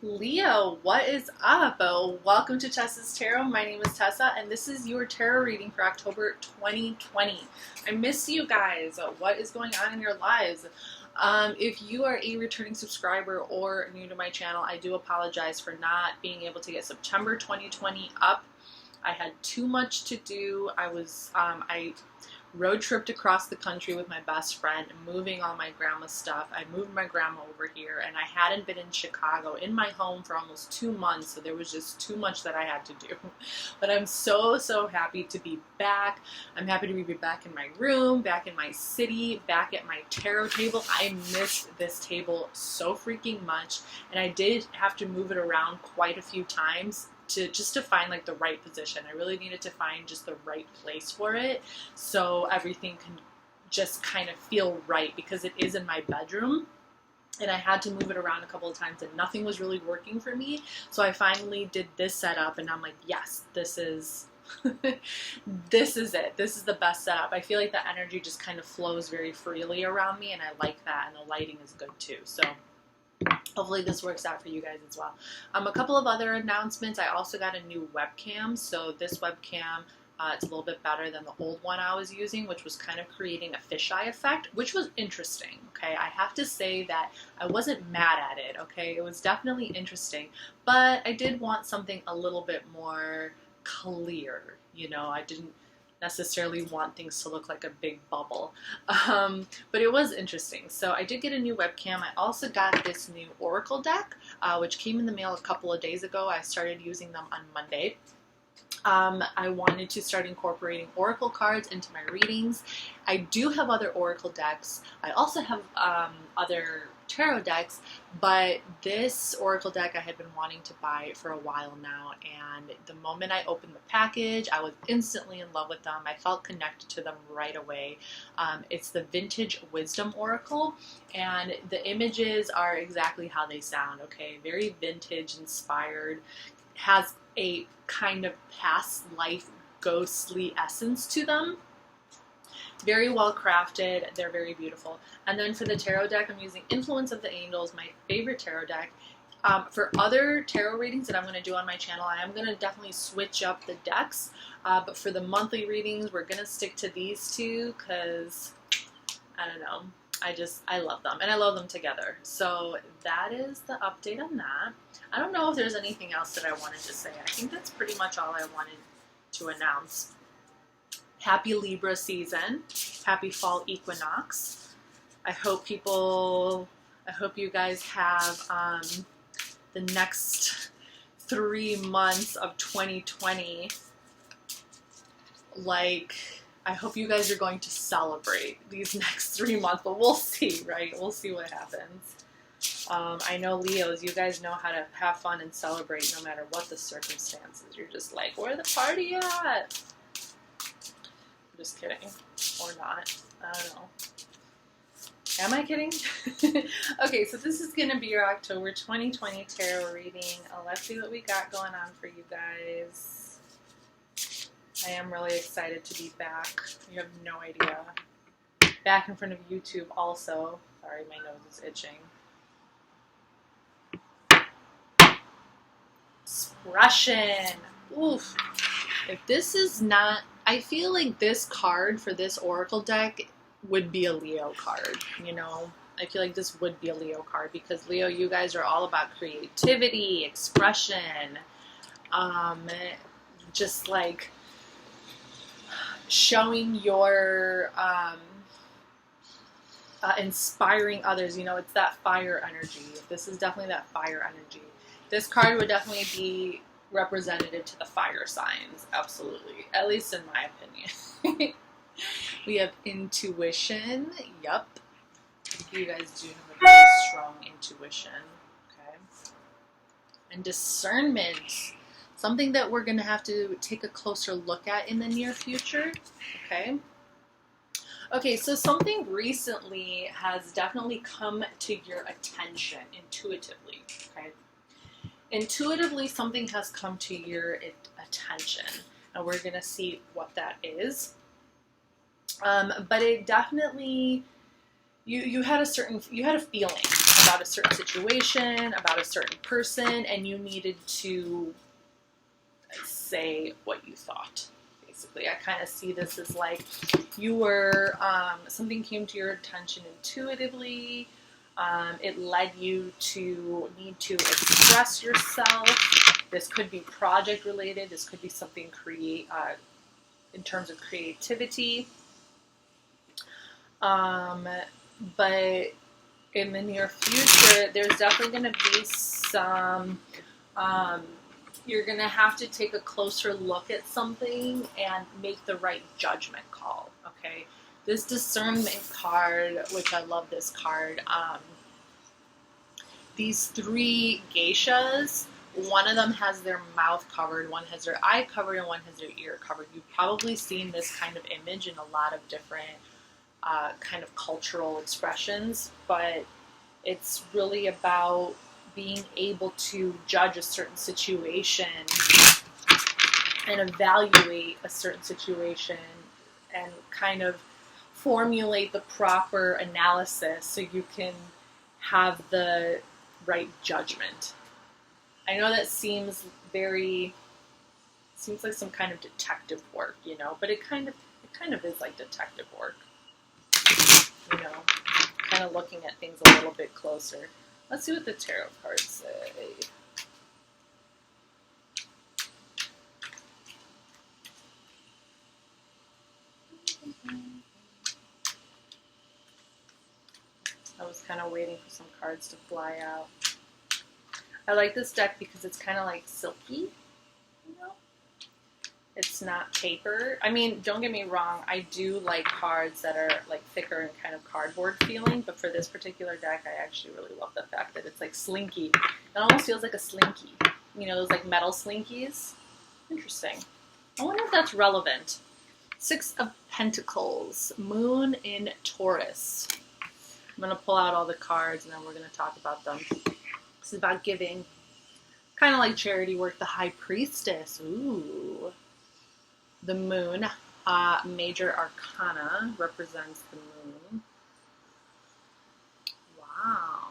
Leo, what is up? Welcome to Tessa's Tarot. My name is Tessa, and this is your tarot reading for October 2020. I miss you guys. What is going on in your lives? If you are a returning subscriber or new to my channel, I do apologize for not being able to get September 2020 up. I had too much to do. I road tripped across the country with my best friend, moving all my grandma's stuff. I moved my grandma over here, and I hadn't been in Chicago in my home for almost 2 months, so there was just too much that I had to do. But I'm so happy to be back. I'm happy to be back in my room, back in my city, back at my tarot table. I miss this table so freaking much, and I did have to move it around quite a few times to find like the right position. I really needed to find just the right place for it so everything can just kind of feel right, because it is in my bedroom and I had to move it around a couple of times and nothing was really working for me. So I finally did this setup and I'm like, yes, this is this is it. This is the best setup. I feel like the energy just kind of flows very freely around me, and I like that, and the lighting is good too. So hopefully this works out for you guys as well. A couple of other announcements. I also got a new webcam. So this webcam, it's a little bit better than the old one I was using, which was kind of creating a fisheye effect, which was interesting. Okay, I have to say that I wasn't mad at it. Okay, it was definitely interesting, but I did want something a little bit more clear. You know, I didn't necessarily want things to look like a big bubble, but it was interesting. So I did get a new webcam. I also got this new oracle deck, which came in the mail a couple of days ago. I started using them on Monday. I wanted to start incorporating oracle cards into my readings. I do have other oracle decks. I also have other tarot decks, but this oracle deck I had been wanting to buy for a while now, and the moment I opened the package, I was instantly in love with them. I felt connected to them right away. It's the Vintage Wisdom Oracle, and the images are exactly how they sound, okay? Very vintage inspired, has a kind of past life ghostly essence to them. Very well crafted. They're very beautiful. And then for the tarot deck, I'm using Influence of the Angels, my favorite tarot deck. For other tarot readings that I'm going to do on my channel, I am going to definitely switch up the decks. But for the monthly readings, we're going to stick to these two because, I don't know, I love them. And I love them together. So that is the update on that. I don't know if there's anything else that I wanted to say. I think that's pretty much all I wanted to announce. Happy Libra season. Happy fall equinox. I hope you guys have the next 3 months of 2020. Like, I hope you guys are going to celebrate these next 3 months, but we'll see, right? We'll see what happens. I know Leos, you guys know how to have fun and celebrate no matter what the circumstances. You're just like, where the party at? Just kidding. Or not. I don't know. Am I kidding? Okay, so this is going to be your October 2020 tarot reading. Let's see what we got going on for you guys. I am really excited to be back. You have no idea. Back in front of YouTube also. Sorry, my nose is itching. Expression. Oof. If this is not... I feel like this card for this oracle deck would be a Leo card, you know? I feel like this would be a Leo card because Leo, you guys are all about creativity, expression, just like showing your, inspiring others. You know, it's that fire energy. This is definitely that fire energy. This card would definitely be representative to the fire signs, absolutely, at least in my opinion. We have intuition. Yup, you guys do have a very strong intuition. Okay, and discernment, something that we're gonna have to take a closer look at in the near future. Okay, so something recently has definitely come to your attention intuitively. Okay, intuitively, something has come to your attention, and we're gonna see what that is. But it definitely, you had a feeling, about a certain situation, about a certain person, and you needed to say what you thought. Basically, I kind of see this as like you were, something came to your attention intuitively. It led you to need to express yourself. This could be project related. This could be something in terms of creativity. But in the near future, there's definitely going to be some, you're going to have to take a closer look at something and make the right judgment call, okay? This discernment card, which I love this card, these three geishas, one of them has their mouth covered, one has their eye covered, and one has their ear covered. You've probably seen this kind of image in a lot of different kind of cultural expressions, but it's really about being able to judge a certain situation and evaluate a certain situation and kind of formulate the proper analysis so you can have the right judgment. I know that seems like some kind of detective work, you know, but it kind of is like detective work, you know, kind of looking at things a little bit closer. Let's see what the tarot cards say. I was kind of waiting for some cards to fly out. I like this deck because it's kind of like silky, you know? It's not paper. I mean, don't get me wrong, I do like cards that are like thicker and kind of cardboard feeling, but for this particular deck, I actually really love the fact that it's like slinky. It almost feels like a slinky. You know, those like metal slinkies? Interesting. I wonder if that's relevant. Six of Pentacles, Moon in Taurus. I'm going to pull out all the cards and then we're going to talk about them. This is about giving. Kind of like charity work. The High Priestess. Ooh. The Moon. Major Arcana represents the Moon. Wow.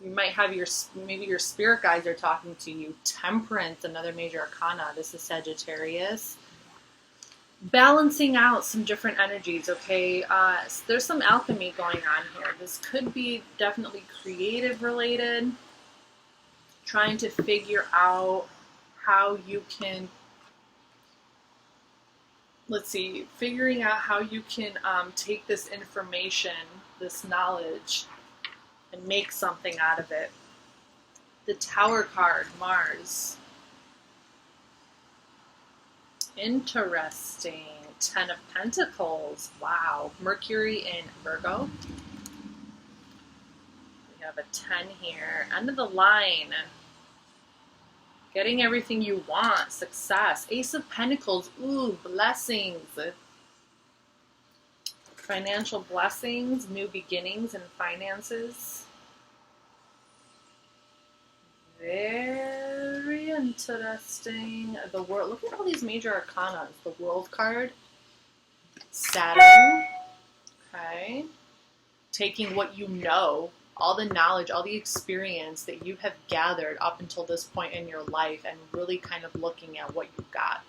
You might have maybe your spirit guides are talking to you. Temperance, another major arcana. This is Sagittarius. Balancing out some different energies, okay? There's some alchemy going on here. This could be definitely creative related. Trying to figure out how you can, figuring out how you can take this information, this knowledge, and make something out of it. The Tower card, Mars. Interesting. Ten of Pentacles. Wow. Mercury in Virgo. We have a 10 here. End of the line. Getting everything you want. Success. Ace of Pentacles. Ooh, blessings. Financial blessings. New beginnings in finances. Very interesting. The world. Look at all these major arcana. The World card. Saturn. Okay. Taking what you know, all the knowledge, all the experience that you have gathered up until this point in your life, and really kind of looking at what you've got.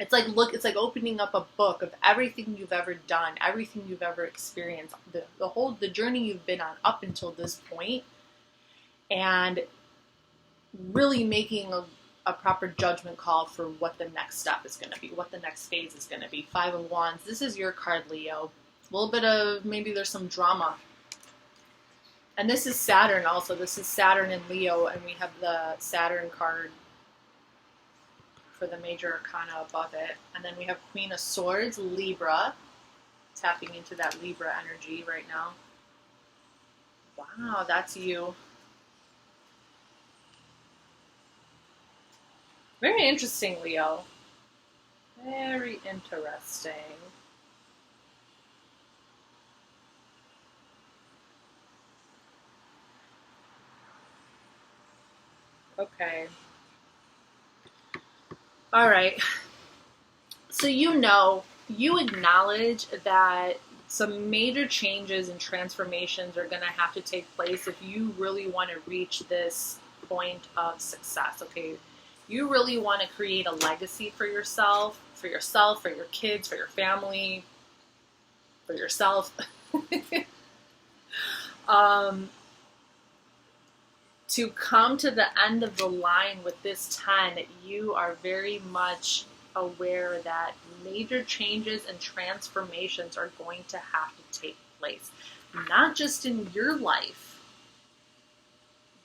It's like opening up a book of everything you've ever done, everything you've ever experienced, the journey you've been on up until this point, and really making a proper judgment call for what the next step is going to be, what the next phase is going to be. Five of Wands. This is your card, Leo. A little bit of, maybe there's some drama. And this is Saturn also. This is Saturn and Leo, and we have the Saturn card for the major arcana above it. And then we have Queen of Swords, Libra. Tapping into that Libra energy right now. Wow, that's you. Very interesting, Leo. Very interesting. Okay. All right. So you acknowledge that some major changes and transformations are going to have to take place if you really want to reach this point of success, okay? You really want to create a legacy for yourself, for your kids, for your family, for yourself. To come to the end of the line with this 10, you are very much aware that major changes and transformations are going to have to take place, not just in your life,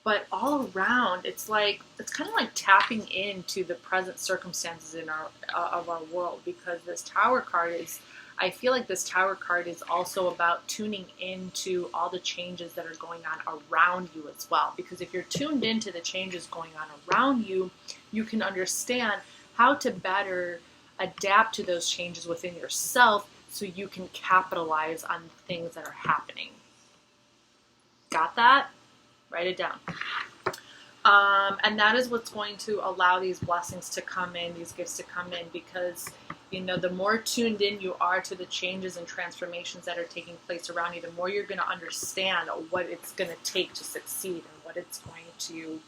but all around. It's kind of like tapping into the present circumstances in of our world, because this Tower card is, I feel like this Tower card is also about tuning into all the changes that are going on around you as well. Because if you're tuned into the changes going on around you, you can understand how to better adapt to those changes within yourself so you can capitalize on things that are happening. Got that? Write it down. And that is what's going to allow these blessings to come in, these gifts to come in, because, you know, the more tuned in you are to the changes and transformations that are taking place around you, the more you're going to understand what it's going to take to succeed and what it's going to,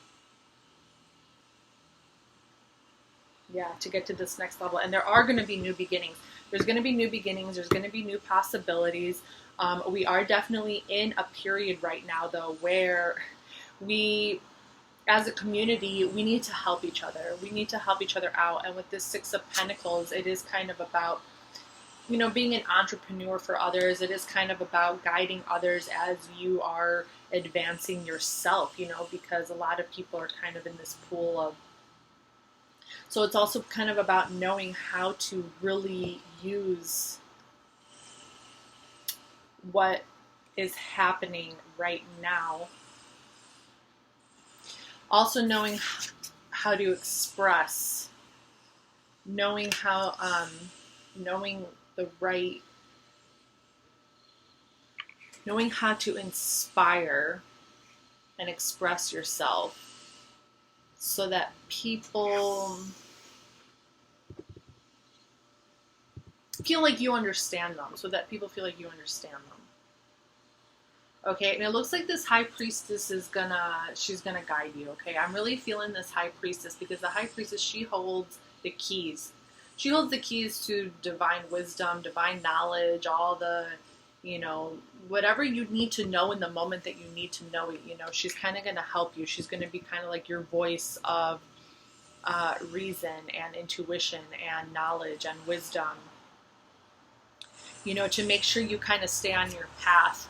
to get to this next level. And there are going to be new beginnings. There's going to be new beginnings. There's going to be new possibilities. We are definitely in a period right now, though, where we, as a community, we need to help each other. We need to help each other out. And with this Six of Pentacles, it is kind of about, you know, being an entrepreneur for others. It is kind of about guiding others as you are advancing yourself, you know, because a lot of people are kind of in this pool of, so it's also kind of about knowing how to really use what is happening right now. Also knowing how to express, knowing how, knowing how to inspire and express yourself so that people feel like you understand them, Okay, and it looks like this High Priestess she's gonna guide you, okay? I'm really feeling this High Priestess, because the High Priestess, she holds the keys. She holds the keys to divine wisdom, divine knowledge, all the, you know, whatever you need to know in the moment that you need to know it, you know, she's kind of gonna help you. She's gonna be kind of like your voice of reason and intuition and knowledge and wisdom, you know, to make sure you kind of stay on your path.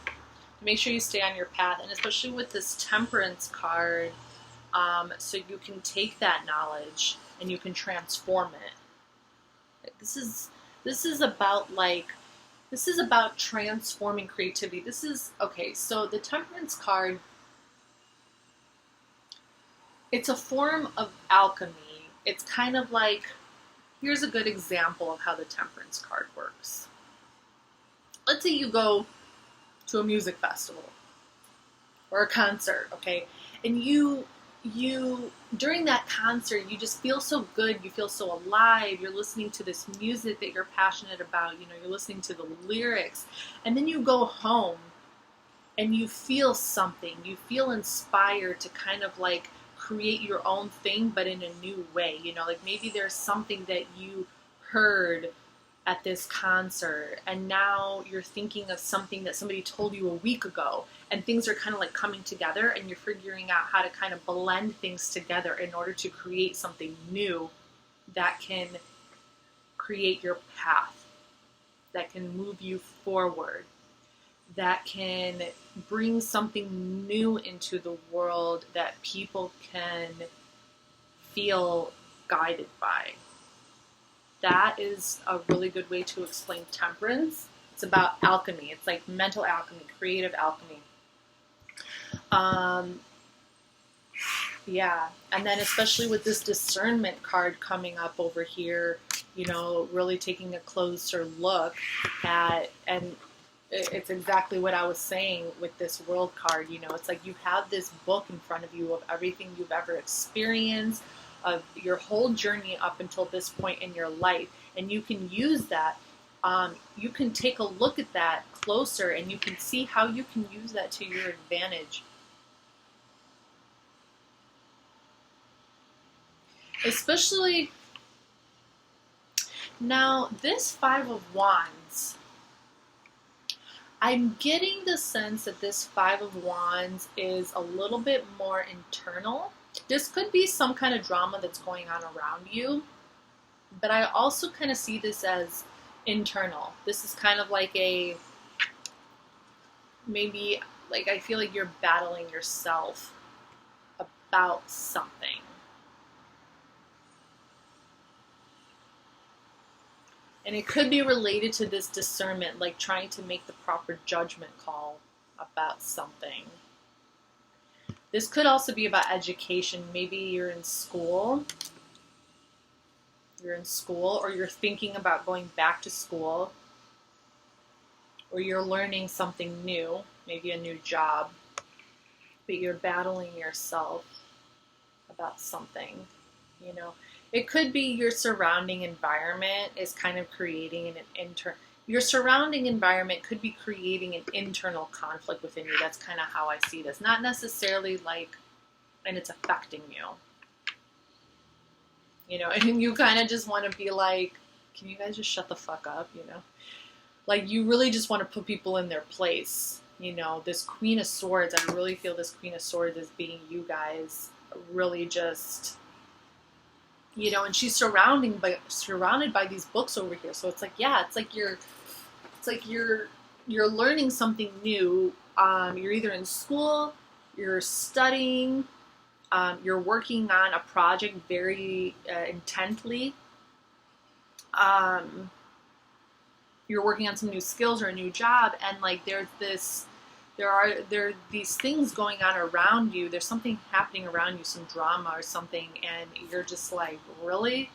Make sure you stay on your path, and especially with this Temperance card, so you can take that knowledge and you can transform it. This is about transforming creativity. Okay, so the Temperance card, it's a form of alchemy. It's kind of like, here's a good example of how the Temperance card works. Let's say you go to a music festival or a concert, okay? And you during that concert, you just feel so good, you feel so alive, you're listening to this music that you're passionate about, you know, you're listening to the lyrics, and then you go home and you feel something, you feel inspired to kind of like create your own thing, but in a new way, you know, like maybe there's something that you heard at this concert, and now you're thinking of something that somebody told you a week ago, and things are kind of like coming together, and you're figuring out how to kind of blend things together in order to create something new that can create your path, that can move you forward, that can bring something new into the world that people can feel guided by. That is a really good way to explain Temperance. It's about alchemy. It's like mental alchemy, creative alchemy. Yeah, and then especially with this Discernment card coming up over here, you know, really taking a closer look at, and it's exactly what I was saying with this World card, you know, it's like you have this book in front of you of everything you've ever experienced, of your whole journey up until this point in your life, and you can use that you can take a look at that closer and you can see how you can use that to your advantage. Especially now, this Five of Wands, I'm getting the sense that this Five of Wands is a little bit more internal. This could be some kind of drama that's going on around you, but I also kind of see this as internal. This is kind of like maybe like I feel like you're battling yourself about something. And it could be related to this discernment, like trying to make the proper judgment call about something. This could also be about education. Maybe you're in school. Or you're thinking about going back to school. Or you're learning something new, maybe a new job. But you're battling yourself about something, you know. It could be your surrounding environment is kind of creating your surrounding environment could be creating an internal conflict within you. That's kind of how I see this. Not necessarily like, and it's affecting you. You know, and you kind of just want to be like, can you guys just shut the fuck up, you know? Like, you really just want to put people in their place. You know, this Queen of Swords, I really feel this Queen of Swords as being you guys really just... You know, and she's surrounded by these books over here. So it's like, yeah, it's like you're learning something new. You're either in school, you're studying, you're working on a project very intently. You're working on some new skills or a new job, and like there are these things going on around you. There's something happening around you, some drama or something, and you're just like, really?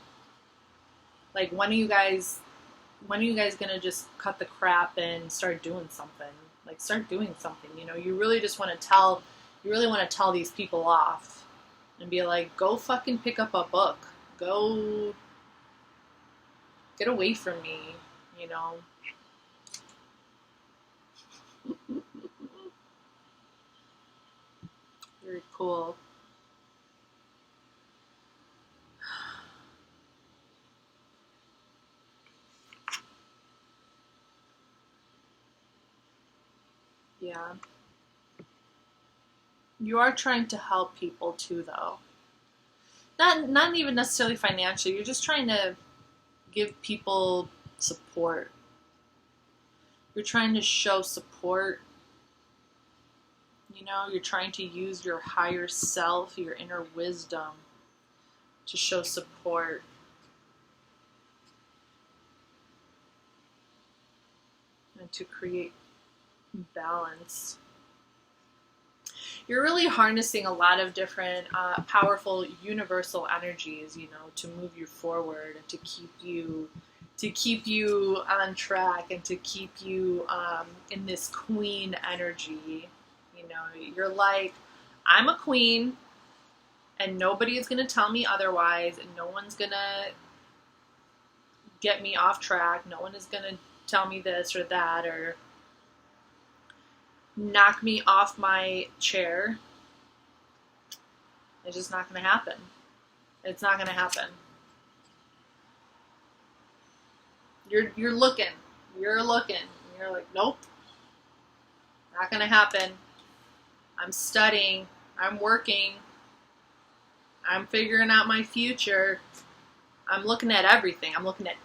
Like, when are you guys gonna just cut the crap and start doing something? Like, start doing something, you know? You really want to tell these people off and be like, go fucking pick up a book. Go get away from me, you know? Very cool. Yeah. You are trying to help people too, though. Not even necessarily financially. You're just trying to give people support. You're trying to show support. You know, you're trying to use your higher self, your inner wisdom, to show support. And to create balance. You're really harnessing a lot of different powerful universal energies, you know, to move you forward and to keep you on track and to keep you in this queen energy. You know, you're like, I'm a queen and nobody is going to tell me otherwise, and no one's going to get me off track. No one is going to tell me this or that or knock me off my chair. It's just not going to happen. It's not going to happen. You're looking. You're like, nope. Not going to happen. I'm studying. I'm working. I'm figuring out my future. I'm looking at everything. And I'm looking at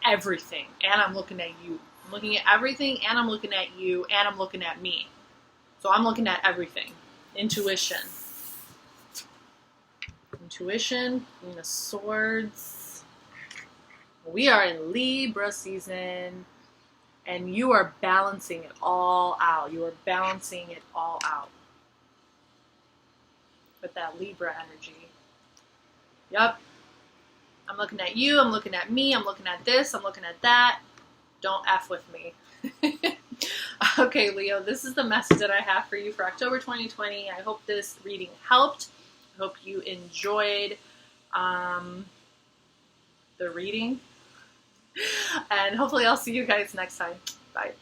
you. I'm looking at everything, and I'm looking at you, and I'm looking at me. So I'm looking at everything. Intuition, Queen of Swords. We are in Libra season, and you are balancing it all out. With that Libra energy. Yep. I'm looking at you, I'm looking at me, I'm looking at this, I'm looking at that. Don't F with me. Okay, Leo, this is the message that I have for you for October 2020. I hope this reading helped. I hope you enjoyed the reading. And hopefully I'll see you guys next time. Bye.